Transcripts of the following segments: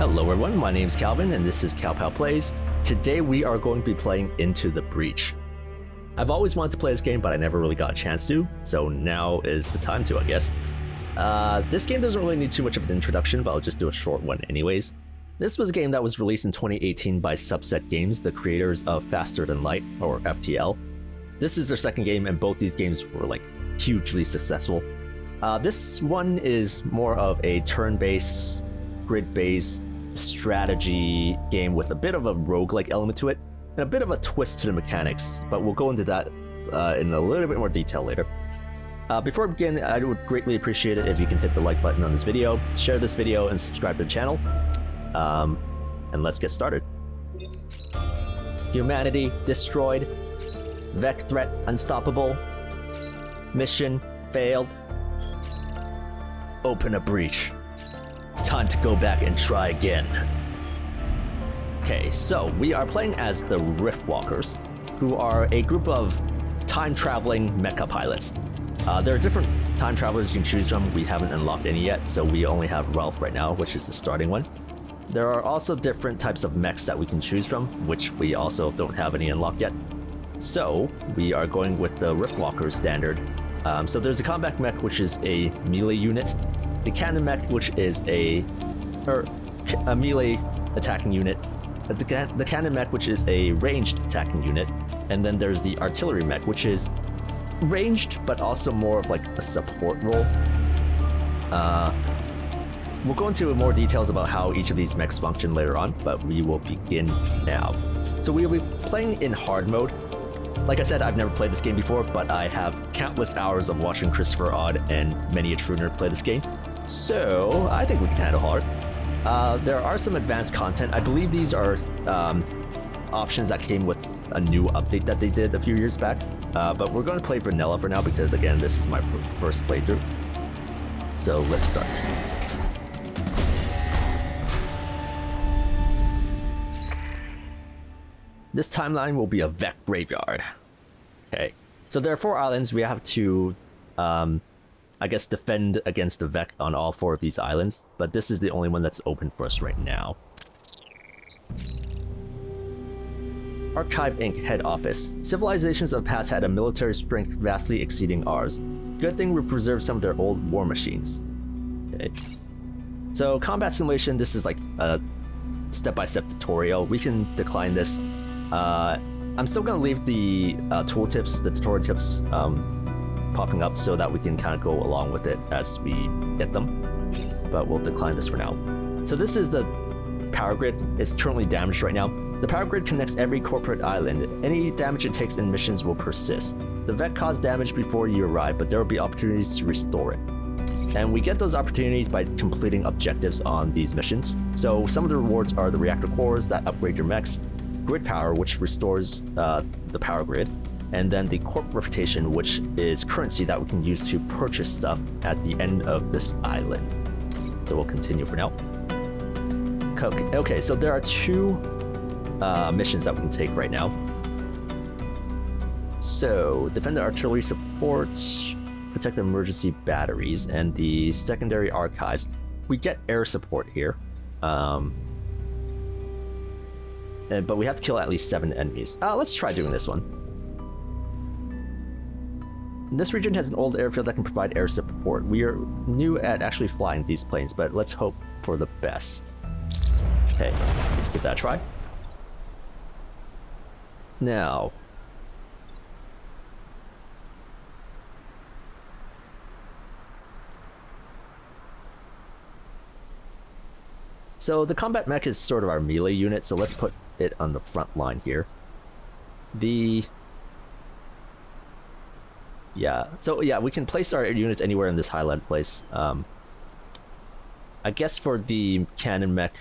Hello everyone, my name is Calvin and this is Calpow Plays. Today we are going to be playing Into the Breach. I've always wanted to play this game, but I never really got a chance to, so now is the time to, I guess. This game doesn't really need too much of an introduction, but I'll just do a short one anyways. This was a game that was released in 2018 by Subset Games, the creators of Faster Than Light, or FTL. This is their second game, and both these games were like hugely successful. This one is more of a turn-based, grid-based strategy game with a bit of a roguelike element to it, and a bit of a twist to the mechanics, but we'll go into that in a little bit more detail later. Before we begin, I would greatly appreciate it if you can hit the like button on this video, share this video, and subscribe to the channel. And let's get started. Humanity destroyed. Mech threat unstoppable. Mission failed. Open a breach. Time to go back and try again. Okay, so we are playing as the Riftwalkers, who are a group of time-traveling mecha pilots. There are different time travelers you can choose from. We haven't unlocked any yet, so we only have Ralph right now, which is the starting one. There are also different types of mechs that we can choose from, which we also don't have any unlocked yet. So we are going with the Riftwalker standard. So there's a combat mech, which is a melee unit, the cannon mech, which is a melee attacking unit, the cannon mech, which is a ranged attacking unit, and then there's the artillery mech, which is ranged but also more of like a support role. We'll go into more details about how each of these mechs function later on, but we will begin now. So we will be playing in hard mode. Like I said, I've never played this game before, but I have countless hours of watching Christopher Odd and many a Truner play this game, so I think we can handle hard. There are some advanced content. I believe these are options that came with a new update that they did a few years back, but we're going to play vanilla for now because, again, this is my first playthrough. So let's start. This timeline will be a Mech graveyard. Okay, so there are 4 islands. We have to, I guess, defend against the Mech on all 4 of these islands, but this is the only one that's open for us right now. Archive Inc. Head Office. Civilizations of the past had a military strength vastly exceeding ours. Good thing we preserved some of their old war machines. Okay. So combat simulation, this is like a step-by-step tutorial. We can decline this. I'm still going to leave the tooltips, the tutorial tips popping up so that we can kind of go along with it as we get them, but we'll decline this for now. So this is the power grid. It's currently damaged right now. The power grid connects every corporate island. Any damage it takes in missions will persist. The Mech caused damage before you arrive, but there will be opportunities to restore it. And we get those opportunities by completing objectives on these missions. So some of the rewards are the reactor cores that upgrade your mechs, grid power, which restores the power grid, and then the corp reputation, which is currency that we can use to purchase stuff at the end of this island. So we'll continue for now. Okay, so there are 2 missions that we can take right now. So defend the artillery support, protect the emergency batteries, and the secondary archives. We get air support here. But we have to kill at least 7 enemies. Let's try doing this one. This region has an old airfield that can provide air support. We are new at actually flying these planes, but let's hope for the best. Okay, let's give that a try. Now, so the combat mech is sort of our melee unit, so let's put it on the front line here. We can place our units anywhere in this highlighted place. I guess for the cannon mech,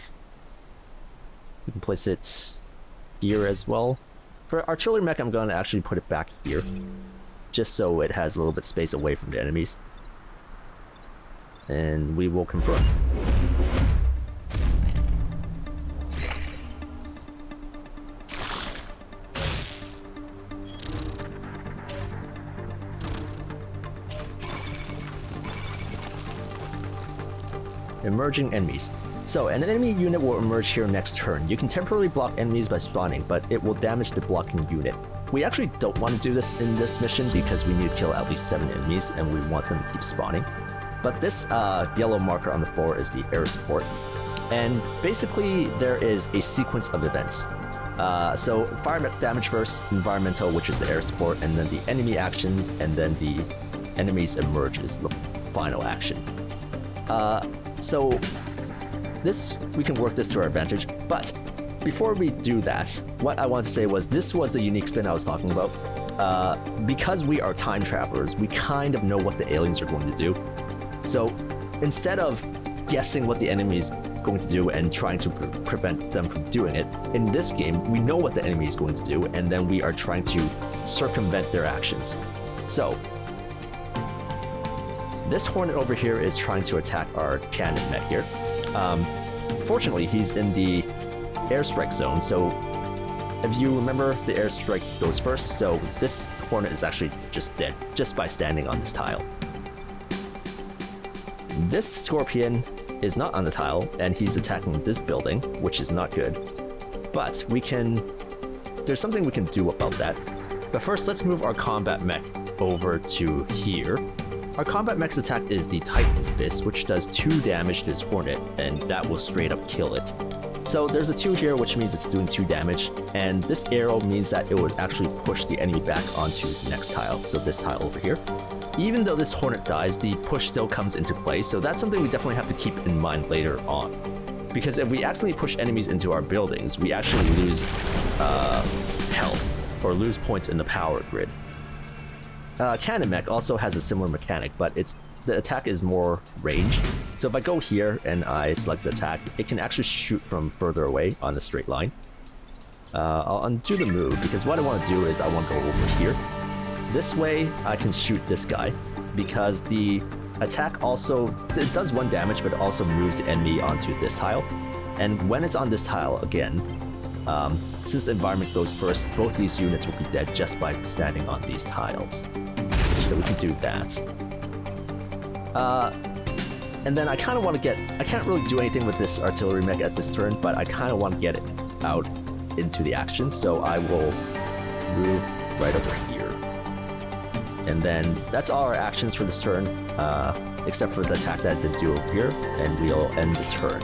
we can place it here as well. For artillery mech, I'm going to actually put it back here, just so it has a little bit of space away from the enemies. And we will confirm. Emerging enemies. So, an enemy unit will emerge here next turn. You can temporarily block enemies by spawning, but it will damage the blocking unit. We actually don't want to do this in this mission because we need to kill at least 7 enemies and we want them to keep spawning. But this yellow marker on the floor is the air support. And basically, there is a sequence of events. So, fire damage first, environmental, which is the air support, and then the enemy actions, and then the enemies emerge is the final action. So, we can work this to our advantage, but before we do that, what I want to say was this was the unique spin I was talking about. Because we are time travelers, we kind of know what the aliens are going to do. So instead of guessing what the enemy is going to do and trying to prevent them from doing it, in this game, we know what the enemy is going to do, and then we are trying to circumvent their actions. So this Hornet over here is trying to attack our cannon mech here. Fortunately, he's in the airstrike zone, so if you remember, the airstrike goes first, so this Hornet is actually just dead, just by standing on this tile. This Scorpion is not on the tile, and he's attacking this building, which is not good. But there's something we can do about that. But first, let's move our combat mech over to here. Our combat mech's attack is the Titan Fist, which does 2 damage to this Hornet, and that will straight up kill it. So there's a 2 here, which means it's doing 2 damage, and this arrow means that it would actually push the enemy back onto the next tile, so this tile over here. Even though this Hornet dies, the push still comes into play, so that's something we definitely have to keep in mind later on. Because if we accidentally push enemies into our buildings, we actually lose health, or lose points in the power grid. Cannon mech also has a similar mechanic, but the attack is more ranged. So if I go here and I select the attack, it can actually shoot from further away on a straight line. I'll undo the move, because what I want to do is I want to go over here. This way, I can shoot this guy, because the attack also, it does 1 damage, but it also moves the enemy onto this tile. And when it's on this tile, again, since the environment goes first, both these units will be dead just by standing on these tiles. So we can do that. And then I kind of want to I can't really do anything with this artillery mech at this turn, but I kind of want to get it out into the action, so I will move right over here. And then that's all our actions for this turn, except for the attack that I did do over here, and we'll end the turn.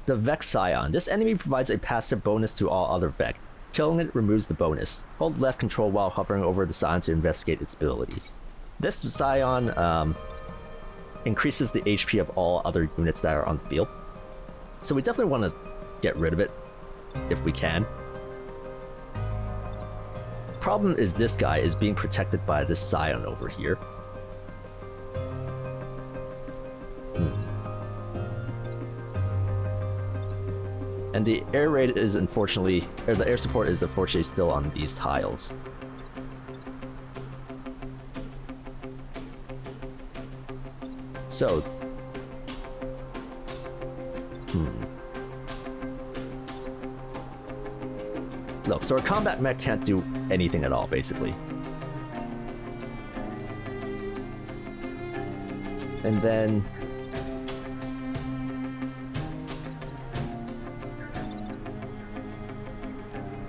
The Vex Scion. This enemy provides a passive bonus to all other Vex. Killing it removes the bonus. Hold left control while hovering over the Scion to investigate its ability. This Scion increases the HP of all other units that are on the field. So we definitely want to get rid of it if we can. Problem is this guy is being protected by this Scion over here. And the air raid is unfortunately, or the air support is unfortunately still on these tiles. So, look, so our combat mech can't do anything at all, basically. And then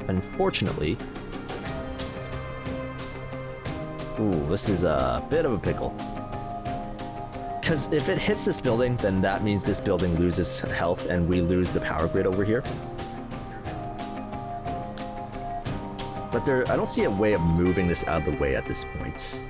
unfortunately, this is a bit of a pickle. Because if it hits this building, then that means this building loses health and we lose the power grid over here. But I don't see a way of moving this out of the way at this point.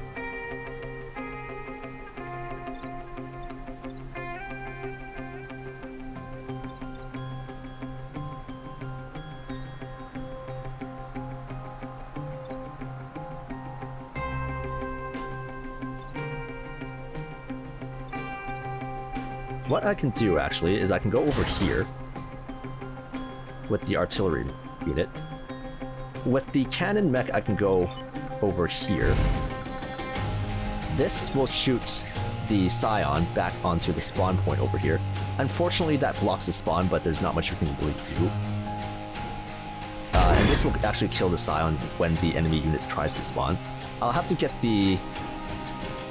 What I can do, actually, is I can go over here with the artillery unit. With the cannon mech, I can go over here. This will shoot the Scion back onto the spawn point over here. Unfortunately, that blocks the spawn, but there's not much we can really do. And this will actually kill the Scion when the enemy unit tries to spawn. I'll have to get the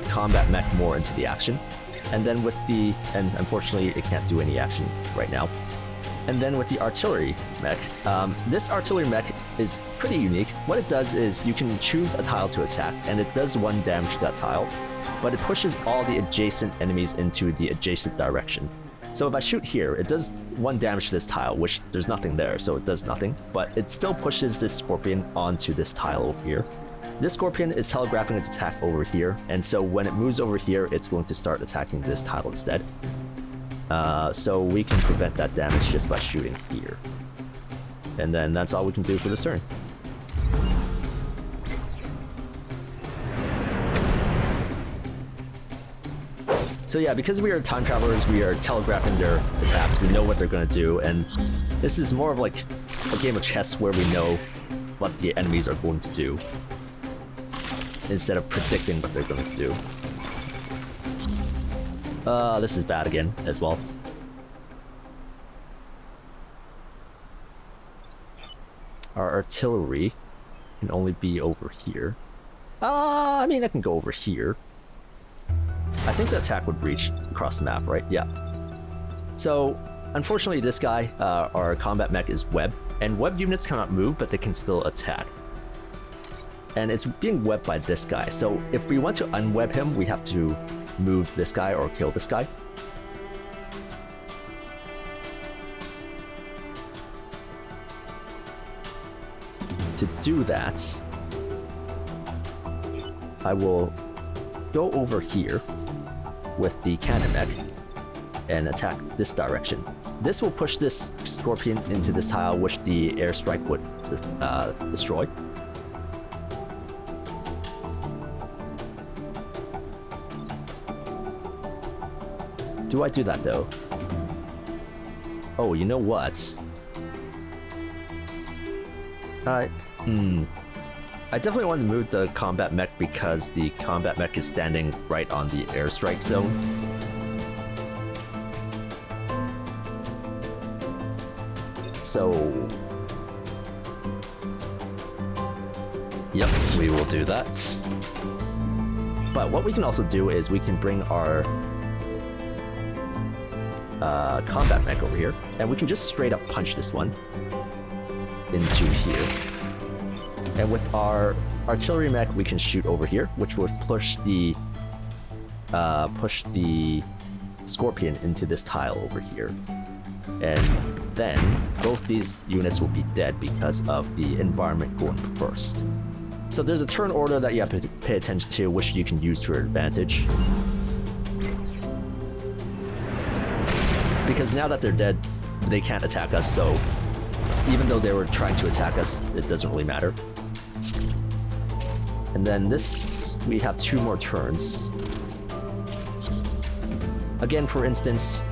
combat mech more into the action. And then with the... and unfortunately, it can't do any action right now. And then with the artillery mech, this artillery mech is pretty unique. What it does is you can choose a tile to attack, and it does 1 damage to that tile, but it pushes all the adjacent enemies into the adjacent direction. So if I shoot here, it does 1 damage to this tile, which there's nothing there, so it does nothing, but it still pushes this scorpion onto this tile over here. This scorpion is telegraphing its attack over here, and so when it moves over here, it's going to start attacking this tile instead. So we can prevent that damage just by shooting here. And then that's all we can do for this turn. So yeah, because we are time travelers, we are telegraphing their attacks, we know what they're going to do, and this is more of like a game of chess where we know what the enemies are going to do, instead of predicting what they're going to do. This is bad again, as well. Our artillery can only be over here. I mean, I can go over here. I think the attack would reach across the map, right? Yeah. So, unfortunately, this guy, our combat mech, is webbed, and webbed units cannot move, but they can still attack. And it's being webbed by this guy, so if we want to unweb him, we have to move this guy or kill this guy. To do that, I will go over here with the cannon mech and attack this direction. This will push this scorpion into this tile, which the airstrike would destroy. Do I do that though? Oh, you know what? I definitely want to move the combat mech because the combat mech is standing right on the airstrike zone. So... yep, we will do that. But what we can also do is we can bring our combat mech over here, and we can just straight up punch this one into here. And with our artillery mech, we can shoot over here, which will push the scorpion into this tile over here. And then both these units will be dead because of the environment going first. So there's a turn order that you have to pay attention to, which you can use to your advantage. Because now that they're dead, they can't attack us, so even though they were trying to attack us, it doesn't really matter. And then this, we have 2 more turns. Again, for instance,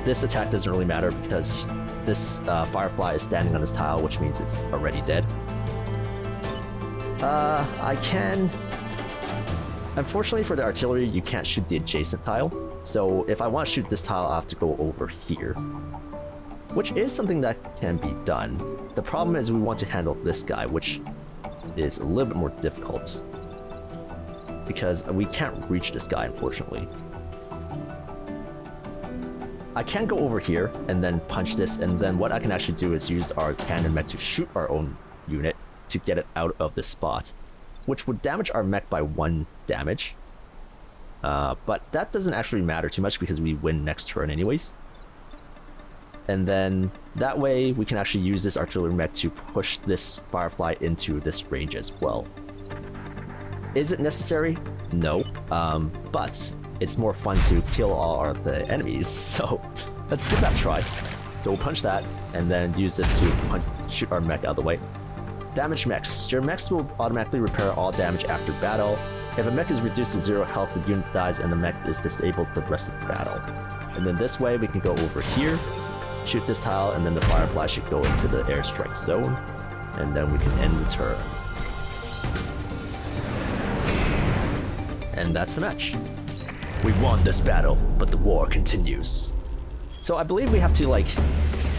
this attack doesn't really matter because this Firefly is standing on this tile, which means it's already dead. I can... Unfortunately for the artillery, you can't shoot the adjacent tile. So if I want to shoot this tile, I have to go over here. Which is something that can be done. The problem is we want to handle this guy, which is a little bit more difficult. Because we can't reach this guy, unfortunately. I can go over here and then punch this, and then what I can actually do is use our cannon mech to shoot our own unit to get it out of this spot, which would damage our mech by 1 damage. But that doesn't actually matter too much because we win next turn anyways. And then that way we can actually use this artillery mech to push this Firefly into this range as well. Is it necessary? No. But it's more fun to kill all of the enemies, so let's give that a try. So we'll punch that, and then use this to shoot our mech out of the way. Damage mechs. Your mechs will automatically repair all damage after battle. If a mech is reduced to 0 health, the unit dies and the mech is disabled for the rest of the battle. And then this way we can go over here, shoot this tile, and then the Firefly should go into the airstrike zone, and then we can end the turn. And that's the match. We won this battle, but the war continues. So I believe we have to like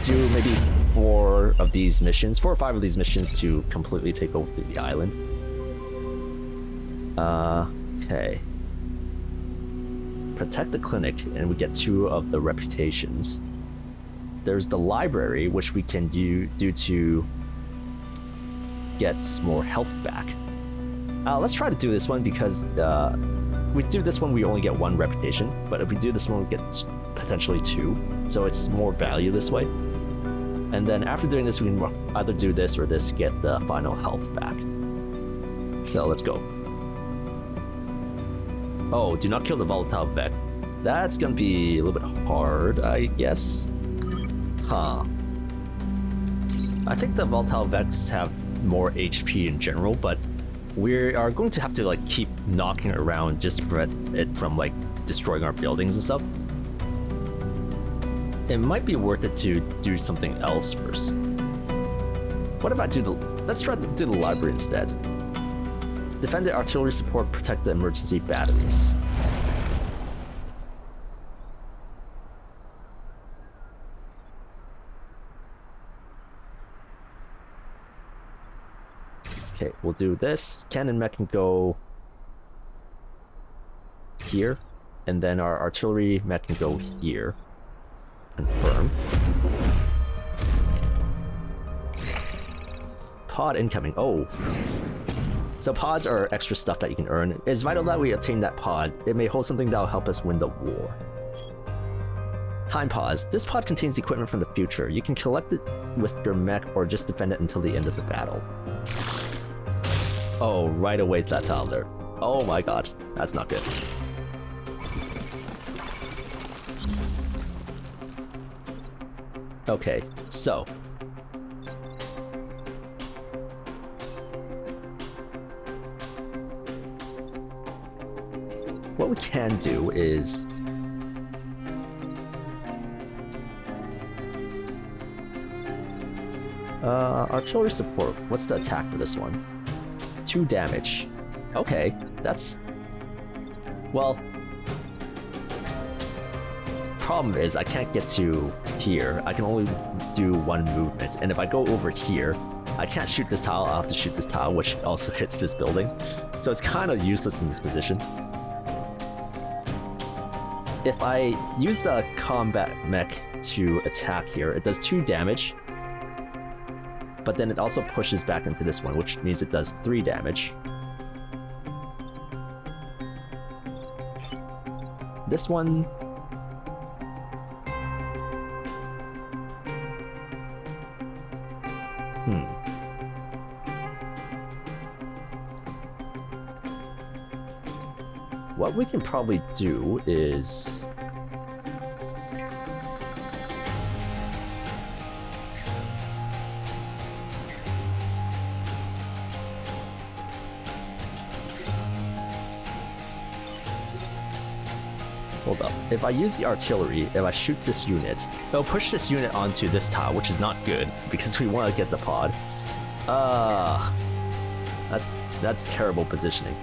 do maybe 4 of these missions, 4 or 5 of these missions to completely take over the island. Okay. Protect the clinic, and we get 2 of the reputations. There's the library, which we can do to get more health back. Let's try to do this one because we do this one, we only get 1 reputation, but if we do this one, we get potentially 2, so it's more value this way. And then after doing this, we can either do this or this to get the final health back. So let's go. Oh, do not kill the volatile Mech. That's gonna be a little bit hard, I guess. Huh. I think the volatile Mechs have more HP in general, but we are going to have to like keep knocking it around just to prevent it from like destroying our buildings and stuff. It might be worth it to do something else first. What if I do let's try to do the library instead. Defend the artillery support, protect the emergency batteries. Okay, we'll do this. Cannon mech can go here, and then our artillery mech can go here. Confirm. Pod incoming. Oh. So pods are extra stuff that you can earn. It's vital that we obtain that pod. It may hold something that will help us win the war. Time pause. This pod contains equipment from the future. You can collect it with your mech or just defend it until the end of the battle. Oh, right away that's out there. Oh my god, that's not good. Okay, so what we can do is artillery support. What's the attack for this one? 2 damage. Okay, that's... Well... Problem is, I can't get to here. I can only do 1 movement, and if I go over here, I can't shoot this tile. I'll have to shoot this tile, which also hits this building. So it's kind of useless in this position. If I use the combat mech to attack here, it does 2 damage. But then it also pushes back into this one, which means it does 3 damage. This one... What we can probably do is... Hold up. If I use the artillery, if I shoot this unit, it'll push this unit onto this tile, which is not good, because we want to get the pod. That's terrible positioning.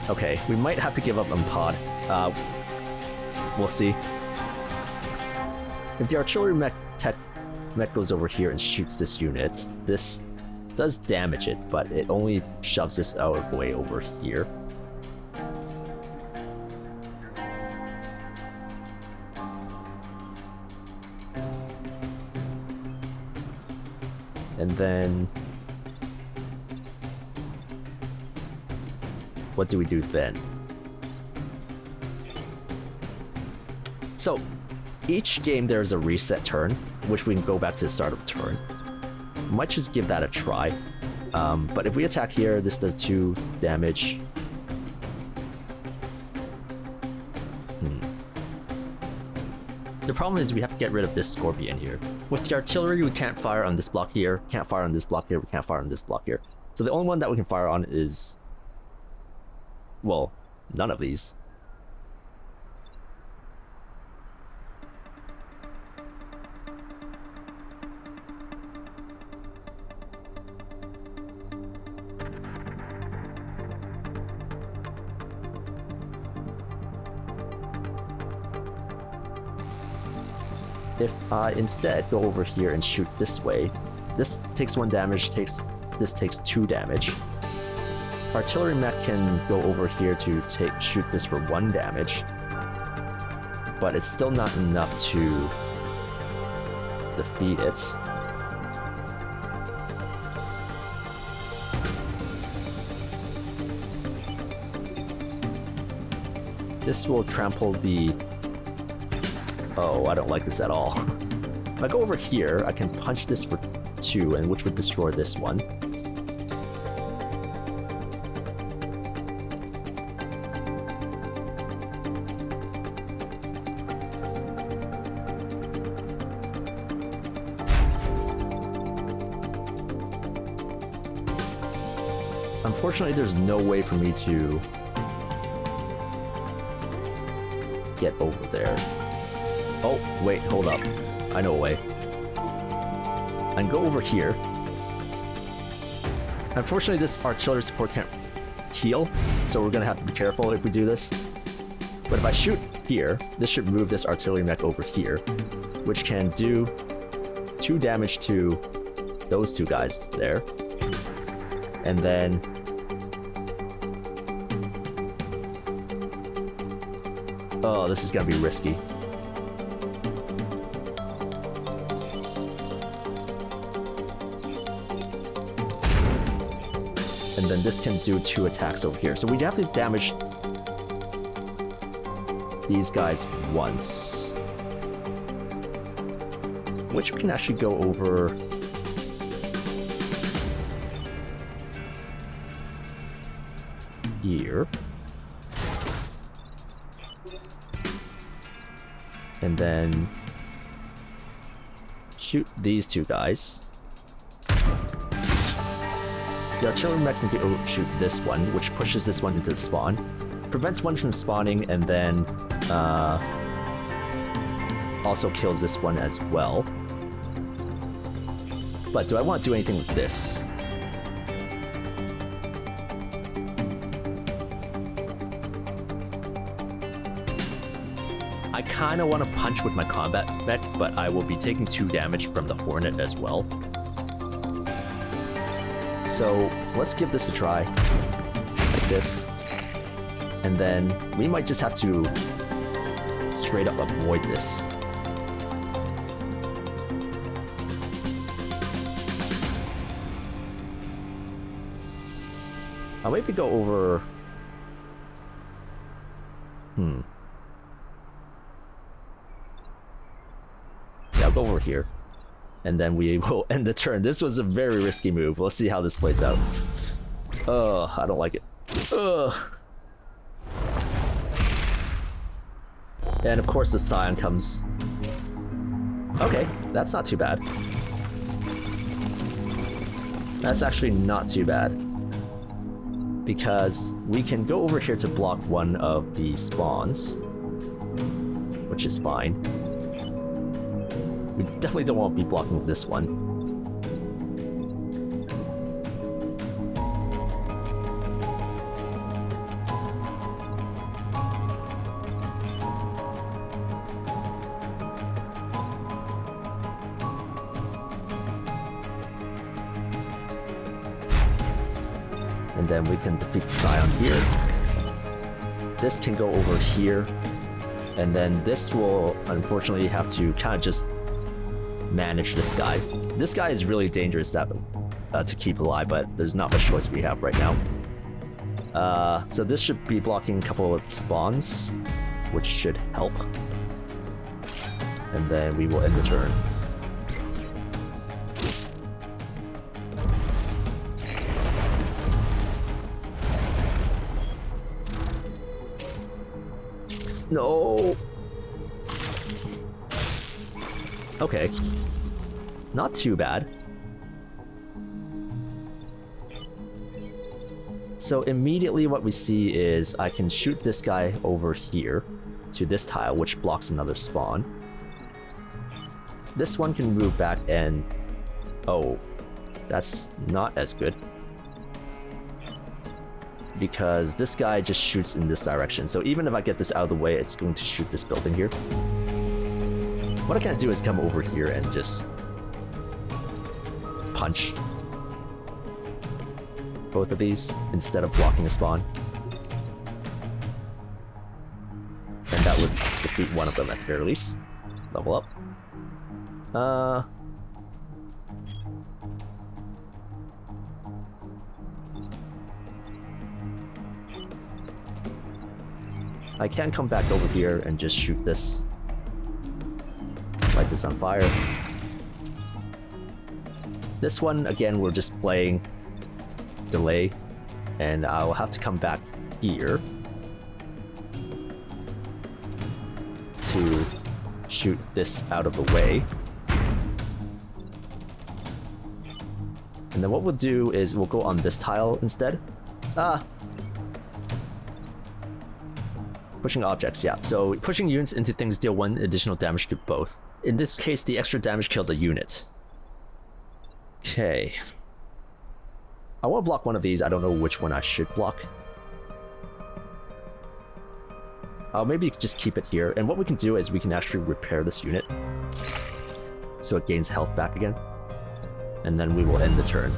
Okay, we might have to give up on pod. We'll see. If the artillery mech goes over here and shoots this unit, this does damage it, but it only shoves this way over here. And then... what do we do then? So, each game there's a reset turn, which we can go back to the start of the turn. Might just give that a try. But if we attack here, this does 2 damage. The problem is we have to get rid of this scorpion here. With the artillery, we can't fire on this block here, can't fire on this block here, we can't fire on this block here. So the only one that we can fire on is... well, none of these. if I instead go over here and shoot this way, this takes 1 damage, this takes 2 damage. Artillery mech can go over here to shoot this for 1 damage, but it's still not enough to defeat it. This will trample the... Oh, I don't like this at all. If I go over here, I can punch this for 2, and which would destroy this one. Unfortunately, there's no way for me to get over there. Oh, wait, hold up. I know a way. I can go over here. Unfortunately, this artillery support can't heal, so we're gonna have to be careful if we do this. But if I shoot here, this should move this artillery mech over here, which can do 2 damage to those 2 guys there. And then... Oh, this is gonna be risky. And then this can do 2 attacks over here. So we have to damage these guys once. Which we can actually go over... here. And then shoot these 2 guys. The artillery mech can go shoot this one, which pushes this one into the spawn. Prevents one from spawning, and then also kills this one as well. But do I want to do anything with this? I kind of want to punch with my combat mech, but I will be taking 2 damage from the Hornet as well. So let's give this a try, like this. And then we might just have to straight up avoid this. I'll maybe go over... Yeah, I'll go over here. And then we will end the turn. This was a very risky move. Let's see how this plays out. Ugh, I don't like it. Ugh. And of course the Scion comes. Okay, that's not too bad. That's actually not too bad. Because we can go over here to block one of the spawns, which is fine. We definitely don't want to be blocking this one. And then we can defeat Scion here. This can go over here. And then this will unfortunately have to kind of just manage this guy. This guy is really dangerous to keep alive, but there's not much choice we have right now. So this should be blocking a couple of spawns, which should help. And then we will end the turn. No. Okay. Not too bad. So immediately what we see is I can shoot this guy over here to this tile, which blocks another spawn. This one can move back and... Oh, that's not as good. Because this guy just shoots in this direction. So even if I get this out of the way, it's going to shoot this building here. What I can't do is come over here and just punch both of these instead of blocking a spawn. And that would defeat one of them at the very least. Level up. I can come back over here and just shoot this. Light this on fire. This one, again, we're just playing delay, and I'll have to come back here to shoot this out of the way. And then what we'll do is we'll go on this tile instead. Pushing objects, yeah. So pushing units into things deal 1 additional damage to both. In this case, the extra damage killed the unit. Okay. I want to block one of these. I don't know which one I should block. I'll maybe just keep it here. And what we can do is we can actually repair this unit, so it gains health back again. And then we will end the turn.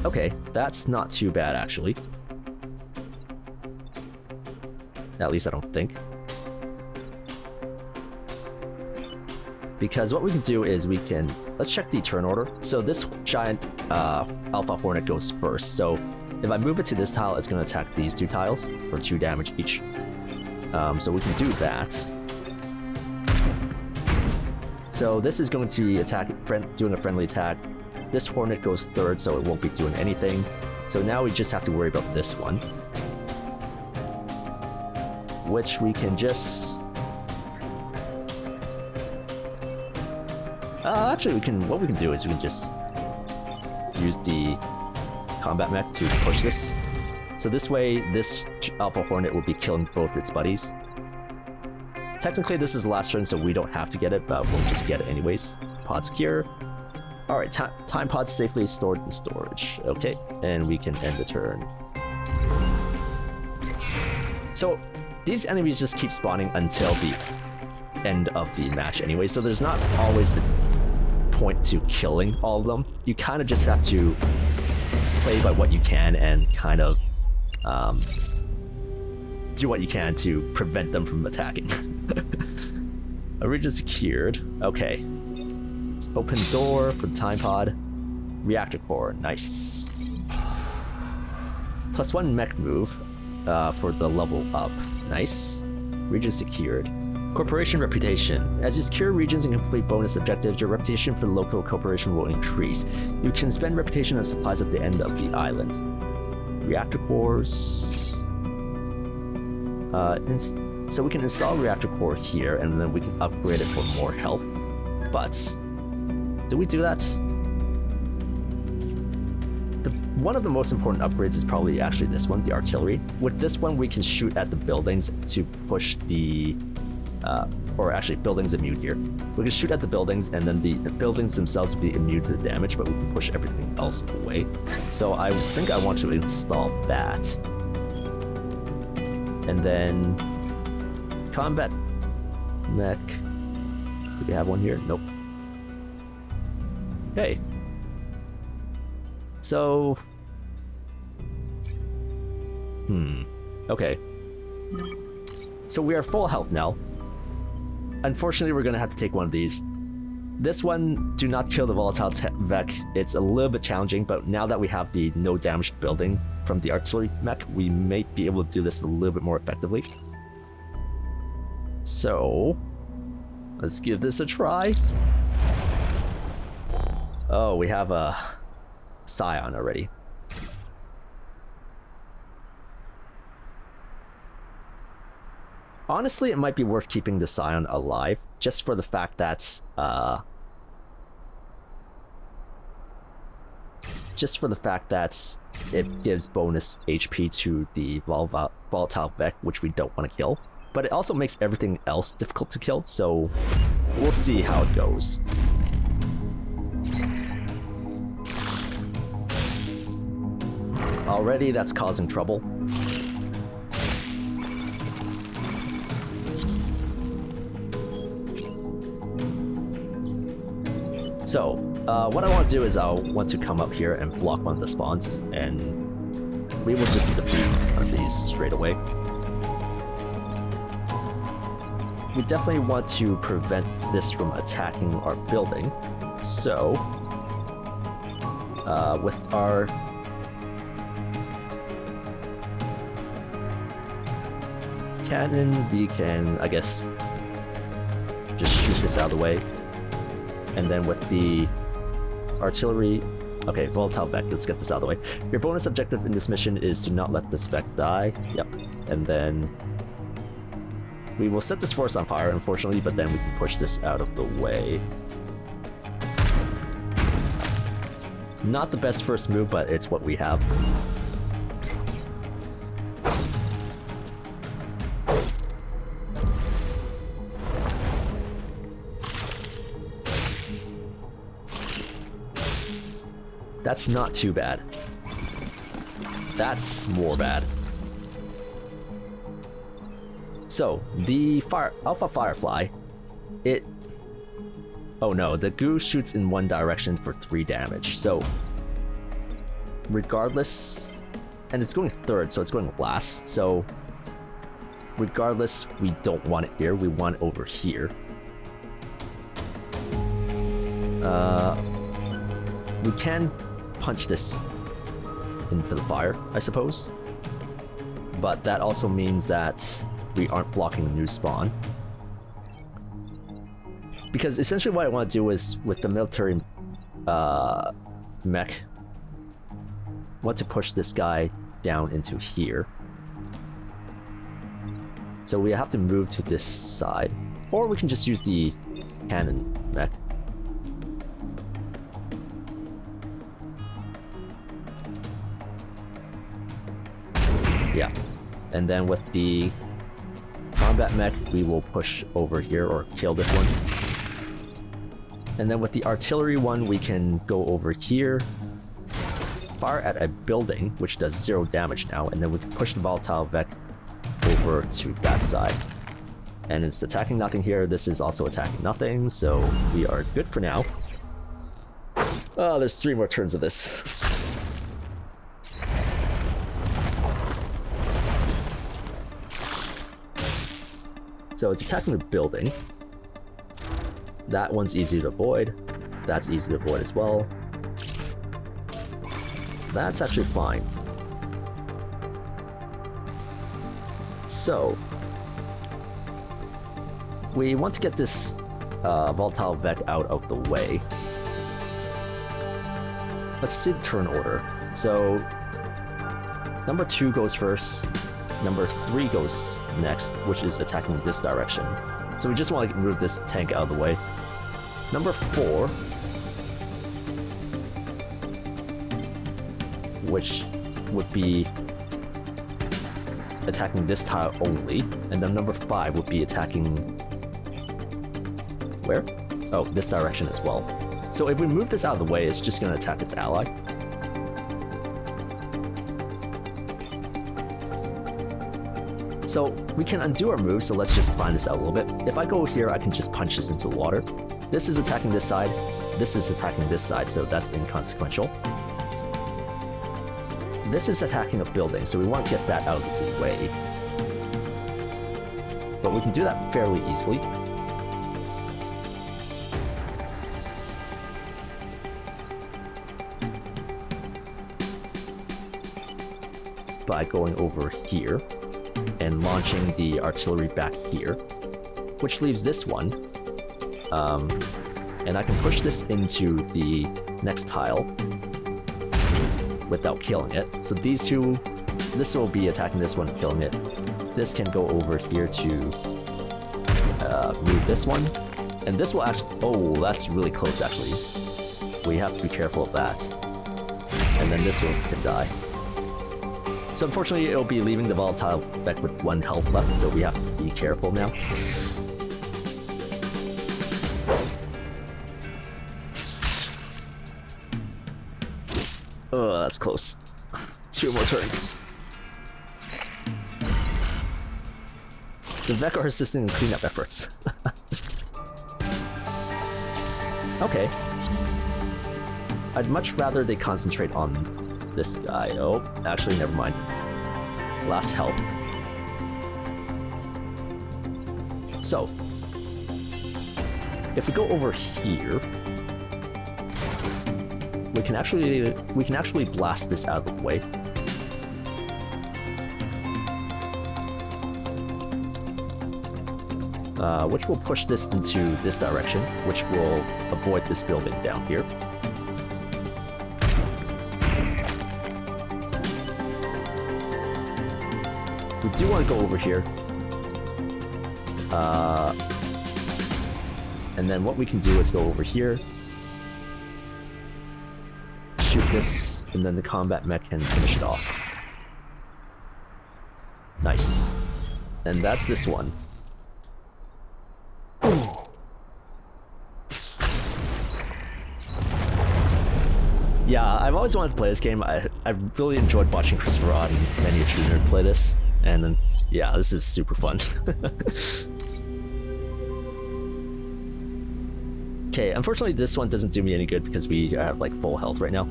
Okay, that's not too bad actually. At least I don't think. Because what we can do is we can... Let's check the turn order. So this giant Alpha Hornet goes first. So if I move it to this tile, it's going to attack these 2 tiles for 2 damage each. So we can do that. So this is going to be doing a friendly attack. This Hornet goes third, so it won't be doing anything. So now we just have to worry about this one, which we can just... actually, what we can do is we can just use the combat mech to push this. So this way, this Alpha Hornet will be killing both its buddies. Technically, this is the last turn, so we don't have to get it, but we'll just get it anyways. Pod secure. Alright, time pods safely stored in storage. Okay, and we can end the turn. So, these enemies just keep spawning until the end of the match anyway, so there's not always a point to killing all of them. You kind of just have to play by what you can and kind of do what you can to prevent them from attacking. A region secured. Okay. Let's open door for the time pod. Reactor core. Nice. +1 mech move for the level up. Nice. Region secured. Corporation reputation. As you secure regions and complete bonus objectives, your reputation for the local corporation will increase. You can spend reputation on supplies at the end of the island. Reactor cores. So we can install reactor core here, and then we can upgrade it for more health. But do we do that? One of the most important upgrades is probably actually this one, the artillery. With this one, we can shoot at the buildings to push the... or actually, buildings immune here. We can shoot at the buildings, and then the buildings themselves will be immune to the damage, but we can push everything else away. So I think I want to install that. And then... combat mech. Do we have one here? Nope. Okay. So... okay. So we are full health now. Unfortunately, we're gonna have to take one of these. This one, do not kill the volatile mech. It's a little bit challenging, but now that we have the no damage building from the artillery mech, we may be able to do this a little bit more effectively. So, let's give this a try. Oh, we have a Scion already. Honestly, it might be worth keeping the Scion alive, just for the fact that, it gives bonus HP to the volatile mech, which we don't want to kill. But it also makes everything else difficult to kill, so we'll see how it goes. Already that's causing trouble. So, what I want to do is I'll want to come up here and block one of the spawns, and we will just defeat one of these straight away. We definitely want to prevent this from attacking our building, so with our cannon, we can, I guess, just shoot this out of the way. And then with the artillery... Okay, volatile Mech, let's get this out of the way. Your bonus objective in this mission is to not let this Mech die. Yep. And then... we will set this force on fire, unfortunately, but then we can push this out of the way. Not the best first move, but it's what we have. That's not too bad. That's more bad. So, the Alpha Firefly, it... oh no, the goo shoots in one direction for 3 damage, so... regardless... and it's going third, so it's going last, so... regardless, we don't want it here, we want it over here. We can punch this into the fire, I suppose. But that also means that we aren't blocking a new spawn. Because essentially what I want to do is, with the military mech, I want to push this guy down into here. So we have to move to this side. Or we can just use the cannon mech. Yeah, and then with the combat mech, we will push over here or kill this one. And then with the artillery one, we can go over here, fire at a building, which does 0 damage now, and then we can push the volatile mech over to that side. And it's attacking nothing here, this is also attacking nothing, so we are good for now. Oh, there's 3 more turns of this. So it's attacking the building. That one's easy to avoid. That's easy to avoid as well. That's actually fine. So we want to get this volatile Mech out of the way. Let's see the turn order. So number 2 goes first. Number 3 goes next, which is attacking this direction. So we just want to move this tank out of the way. Number 4, which would be attacking this tile only, and then number 5 would be attacking... where? Oh, this direction as well. So if we move this out of the way, it's just going to attack its ally. So we can undo our move, so let's just plan this out a little bit. If I go here, I can just punch this into the water. This is attacking this side, this is attacking this side, so that's inconsequential. This is attacking a building, so we want to get that out of the way. But we can do that fairly easily. By going over here and launching the artillery back here, which leaves this one. And I can push this into the next tile without killing it. So these two, this will be attacking this one, killing it. This can go over here to move this one. And this will actually, oh, that's really close actually. We have to be careful of that. And then this one can die. So unfortunately, it'll be leaving the volatile Mech with 1 health left, so we have to be careful now. Oh, that's close. 2 more turns. The Mech are assisting in cleanup efforts. Okay. I'd much rather they concentrate on this guy. Oh, actually, never mind. Last health. So, if we go over here, we can actually blast this out of the way. Which will push this into this direction, which will avoid this building down here. We do want to go over here. And then what we can do is go over here, shoot this, and then the combat mech can finish it off. Nice. And that's this one. Yeah, I've always wanted to play this game. I really enjoyed watching Christopher Odd and Miniature Nerd play this, and then yeah, this is super fun. Okay, unfortunately this one doesn't do me any good because we have like full health right now.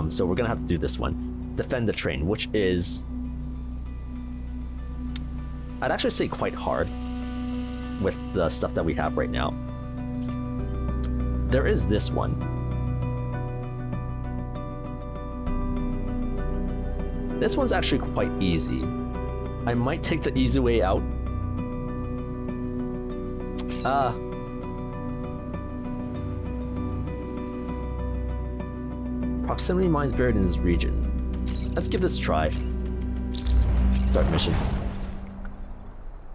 So we're gonna have to do this one. Defend the train, which is, I'd actually say quite hard with the stuff that we have right now. There is this one. This one's actually quite easy. I might take the easy way out. Proximity mines buried in this region. Let's give this a try. Start mission.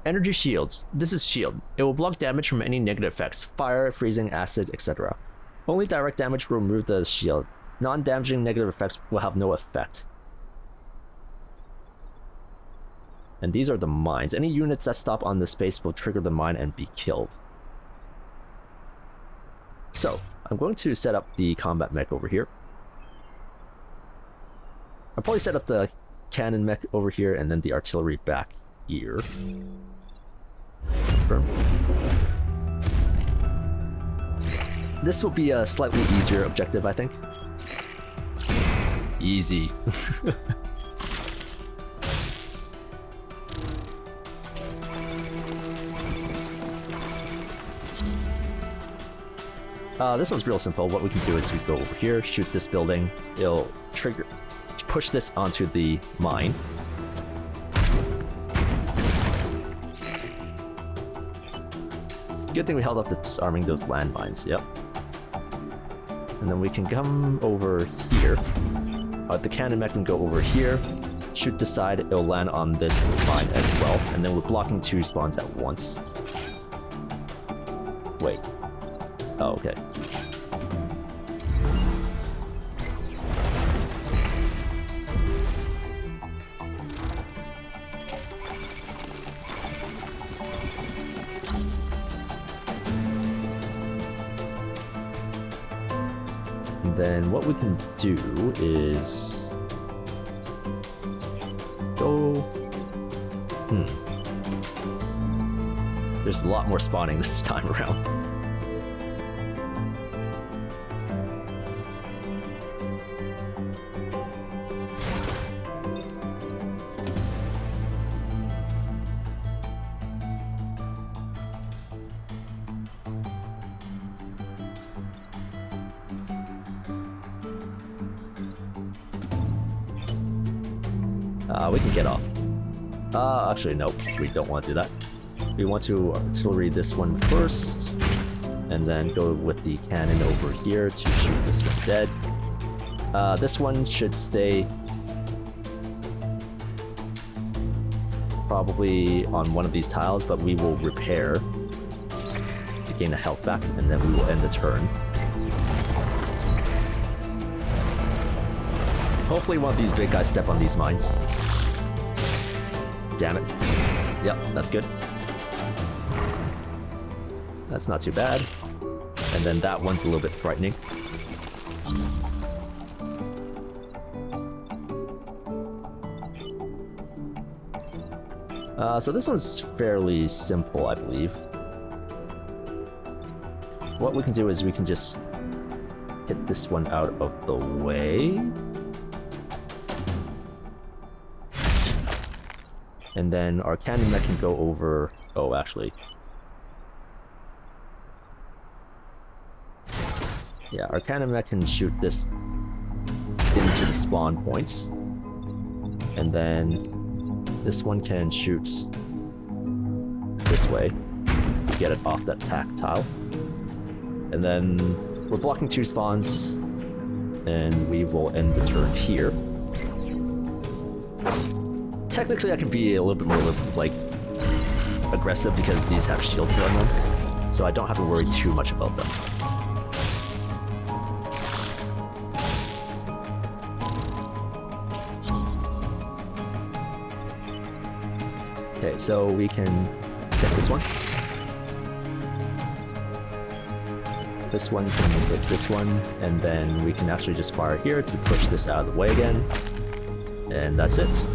Energy shields. This is shield. It will block damage from any negative effects, fire, freezing, acid, etc. Only direct damage will remove the shield. Non-damaging negative effects will have no effect. And these are the mines. Any units that stop on the space will trigger the mine and be killed. So, I'm going to set up the combat mech over here. I'll probably set up the cannon mech over here and then the artillery back here. Confirm. This will be a slightly easier objective, I think. Easy. This one's real simple. What we can do is we go over here, shoot this building. It'll trigger, push this onto the mine. Good thing we held up disarming those landmines. Yep. And then we can come over here. The cannon mech can go over here, shoot the side. It'll land on this mine as well. And then we're blocking 2 spawns at once. Wait. Oh, okay. And then what we can do is go. There's a lot more spawning this time around. We can get off. Actually, nope. We don't want to do that. We want to artillery this one first, and then go with the cannon over here to shoot this one dead. This one should stay probably on one of these tiles, but we will repair to gain a health back, and then we will end the turn. Hopefully one of these big guys step on these mines. Damn it. Yep, that's good. That's not too bad. And then that one's a little bit frightening. So this one's fairly simple, I believe. What we can do is we can just hit this one out of the way. And then our cannon mech can go over... Oh, actually. Yeah, our cannon mech can shoot this into the spawn points. And then this one can shoot this way to get it off that tactile. And then we're blocking 2 spawns, and we will end the turn here. Technically, I could be a little bit more, like, aggressive because these have shields on them, so I don't have to worry too much about them. Okay, so we can get this one. This one can hit this one, and then we can actually just fire here to push this out of the way again. And that's it.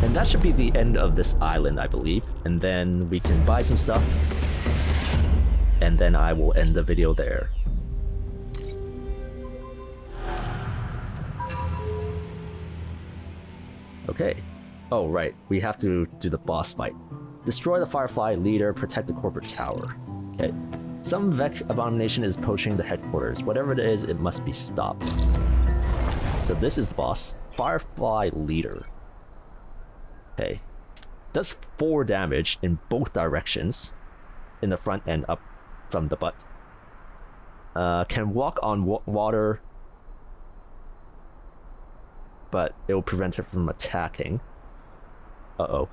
And that should be the end of this island, I believe. And then we can buy some stuff. And then I will end the video there. Okay. Oh, right. We have to do the boss fight. Destroy the Firefly leader, protect the corporate tower. Okay. Some Mech abomination is poaching the headquarters. Whatever it is, it must be stopped. So this is the boss. Firefly leader. Okay. Does 4 damage in both directions. In the front and up from the butt. Can walk on water. But it will prevent it from attacking. Uh-oh.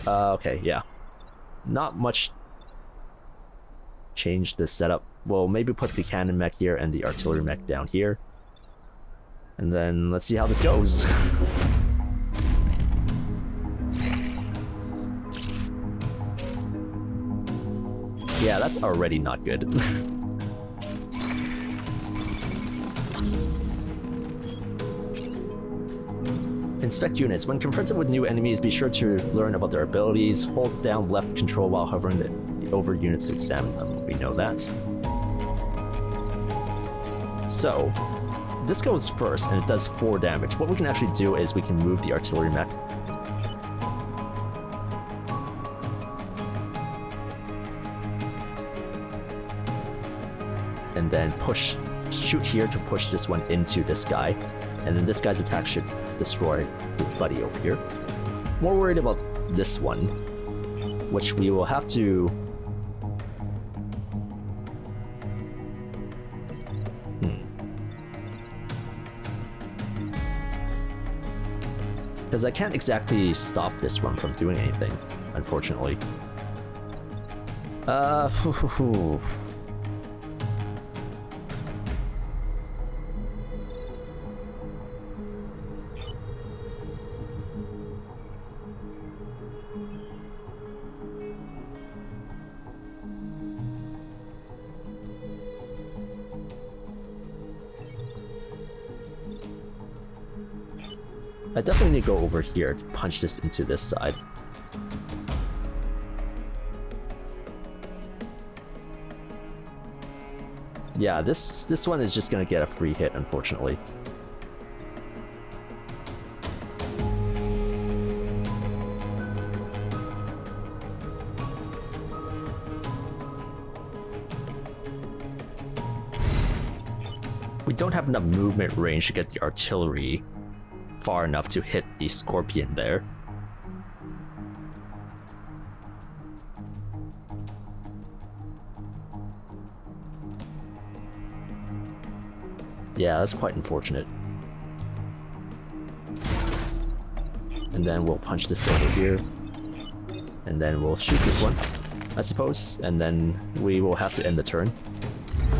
Okay, yeah. Not much change this setup. Well, maybe put the cannon mech here and the artillery mech down here. And then let's see how this goes. Yeah, that's already not good. Inspect units. When confronted with new enemies, be sure to learn about their abilities. Hold down left control while hovering over units to examine them. We know that. So, this goes first, and it does 4 damage. What we can actually do is we can move the artillery mech. And then shoot here to push this one into this guy. And then this guy's attack should destroy his buddy over here. More worried about this one, which we will have to... Because I can't exactly stop this one from doing anything, unfortunately. I definitely need to go over here to punch this into this side. Yeah, this one is just gonna get a free hit, unfortunately. We don't have enough movement range to get the artillery far enough to hit the scorpion there. Yeah, that's quite unfortunate. And then we'll punch this over here. And then we'll shoot this one, I suppose. And then we will have to end the turn.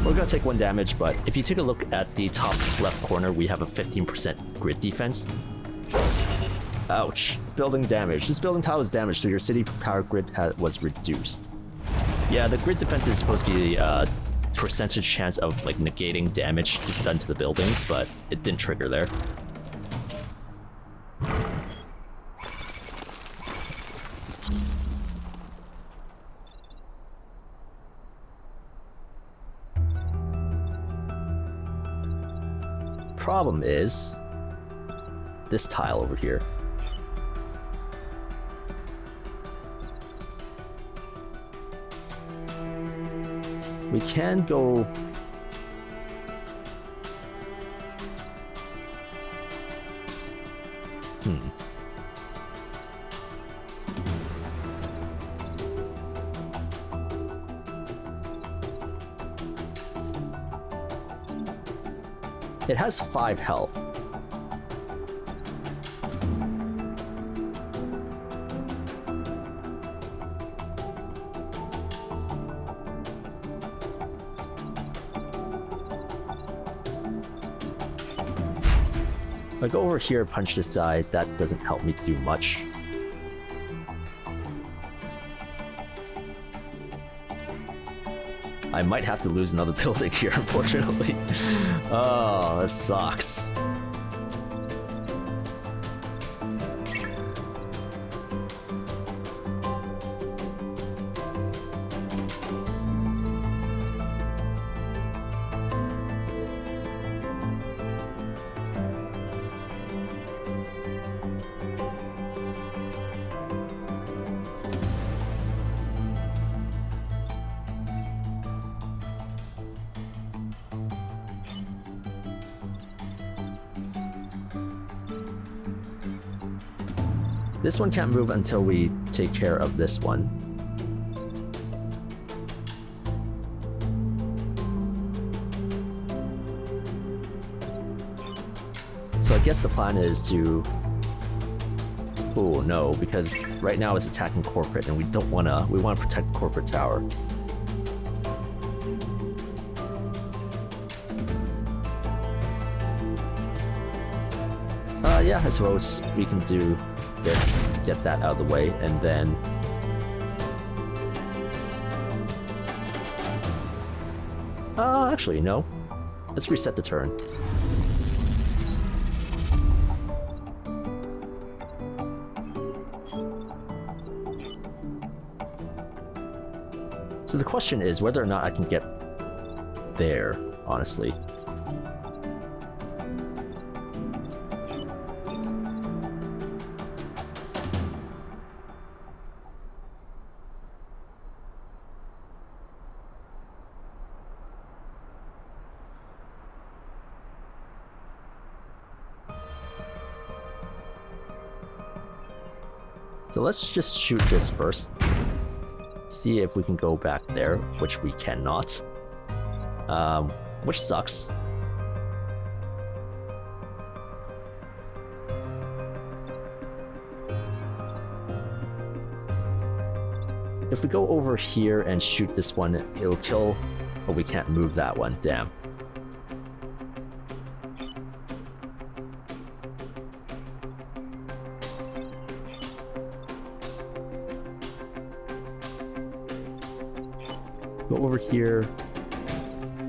We're gonna take 1 damage, but if you take a look at the top left corner, we have a 15% grid defense. Ouch. Building damage. This building tile is damaged, so your city power grid was reduced. Yeah, the grid defense is supposed to be percentage chance of like negating damage done to the buildings, but it didn't trigger there. Problem is this tile over here. We can go... It has 5 health. If I go over here, punch this guy, that doesn't help me do much. I might have to lose another building here, unfortunately. Oh, this sucks. This one can't move until we take care of this one. So I guess the plan is to... Oh no, because right now it's attacking corporate and we don't wanna... We wanna protect the corporate tower. Yeah, I suppose we can do this, get that out of the way, and then... Actually, no. Let's reset the turn. So the question is whether or not I can get there, honestly. So let's just shoot this first. See if we can go back there, which we cannot. Which sucks. If we go over here and shoot this one, it'll kill... Oh, we can't move that one, damn. Go over here,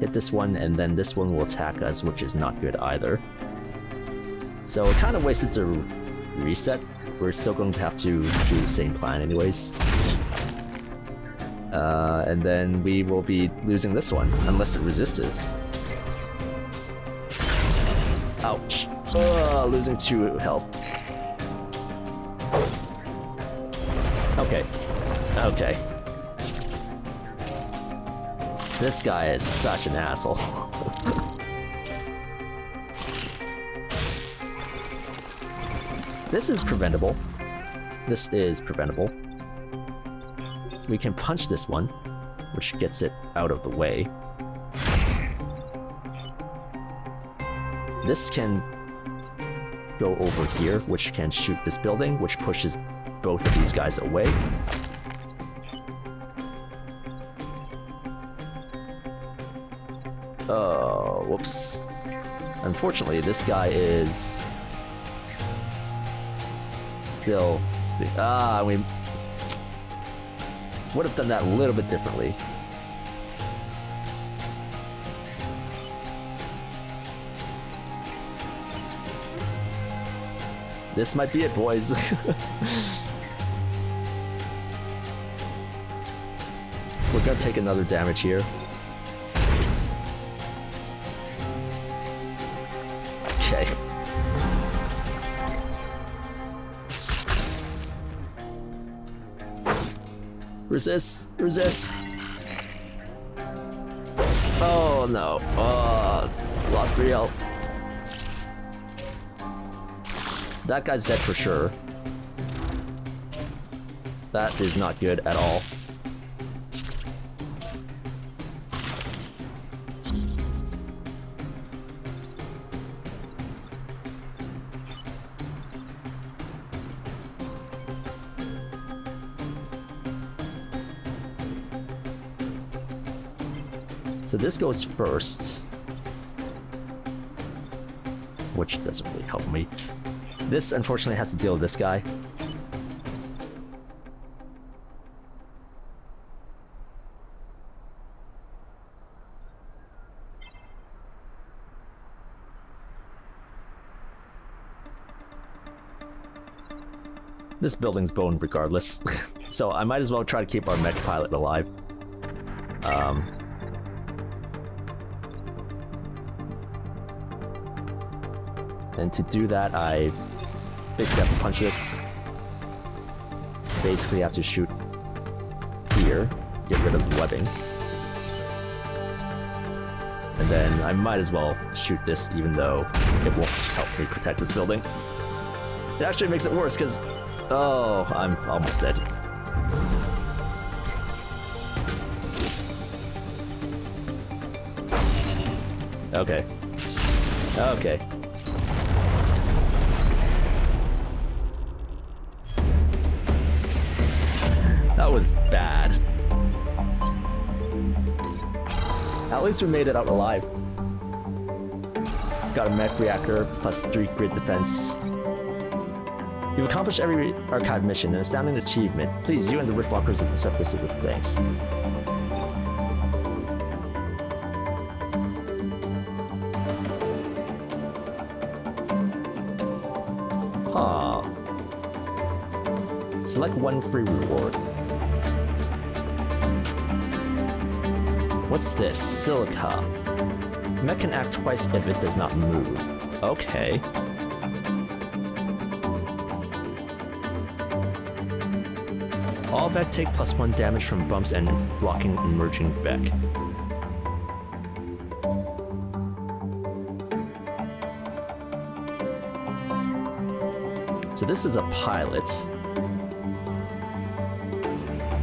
hit this one, and then this one will attack us, which is not good either. So it kind of wasted to reset. We're still going to have to do the same plan anyways. And then we will be losing this one, unless it resists. Ouch. Losing 2 health. Okay. Okay. This guy is such an asshole. This is preventable. This is preventable. We can punch this one, which gets it out of the way. This can go over here, which can shoot this building, which pushes both of these guys away. Oh, whoops. Unfortunately, this guy is... still... we would have done that a little bit differently. This might be it, boys. We're gonna take another damage here. Okay. Resist! Resist! Oh no. Lost 3 health. That guy's dead for sure. That is not good at all. So this goes first, which doesn't really help me. This unfortunately has to deal with this guy. This building's boned regardless, so I might as well try to keep our mech pilot alive. And to do that, I basically have to punch this. Basically have to shoot here, get rid of the webbing. And then I might as well shoot this even though it won't help me protect this building. It actually makes it worse because, oh, I'm almost dead. Okay. Okay. That was bad. At least we made it out alive. Got a mech reactor, plus 3 grid defense. You've accomplished every archive mission, an astounding achievement. Please, you and the Riftwalkers accept this as a thanks. Huh. Select 1 free reward. What's this? Silica. Mech can act twice if it does not move. Okay. All Mech take +1 damage from bumps and blocking emerging Mech. So this is a pilot.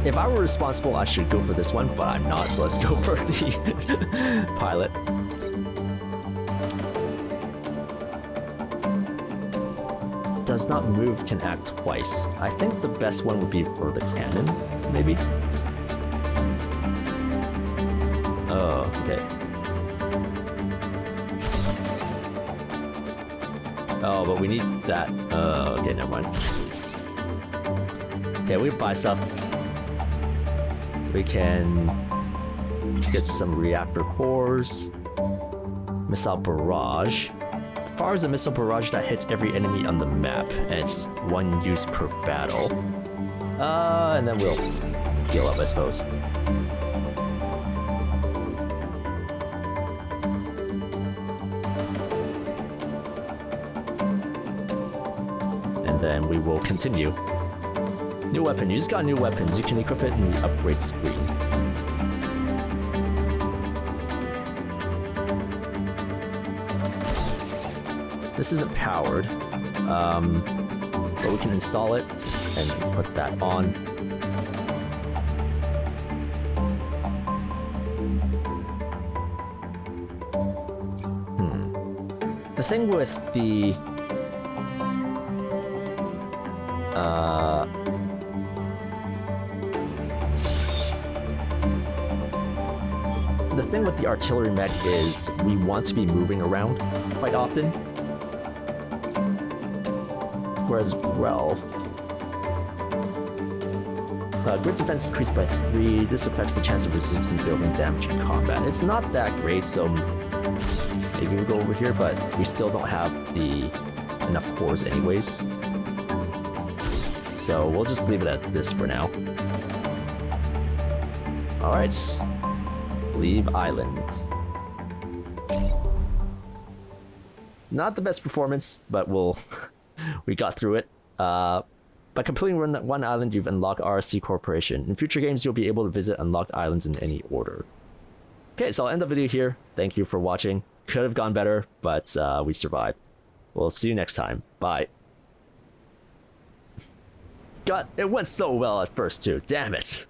If I were responsible, I should go for this one, but I'm not, so let's go for the pilot. Does not move, can act twice. I think the best one would be for the cannon, maybe? Oh, okay. Oh, but we need that. Okay, never mind. Okay, we buy stuff. We can get some reactor cores, missile barrage. Fires a missile barrage that hits every enemy on the map, and it's 1 use per battle. And then we'll heal up, I suppose. And then we will continue. New weapon. You just got new weapons. You can equip it in the upgrade screen. This isn't powered, but we can install it and put that on. The thing with the artillery mech is we want to be moving around quite often. Whereas, well, grid defense increased by 3. This affects the chance of resisting building damage in combat. It's not that great, so maybe we'll go over here, but we still don't have enough cores anyways. So we'll just leave it at this for now. Alright. Leave island. Not the best performance, but we got through it. By completing one island, you've unlocked RSC Corporation. In future games, you'll be able to visit unlocked islands in any order. Okay, so I'll end the video here. Thank you for watching. Could have gone better, but we survived. We'll see you next time. Bye. God, it went so well at first too. Damn it.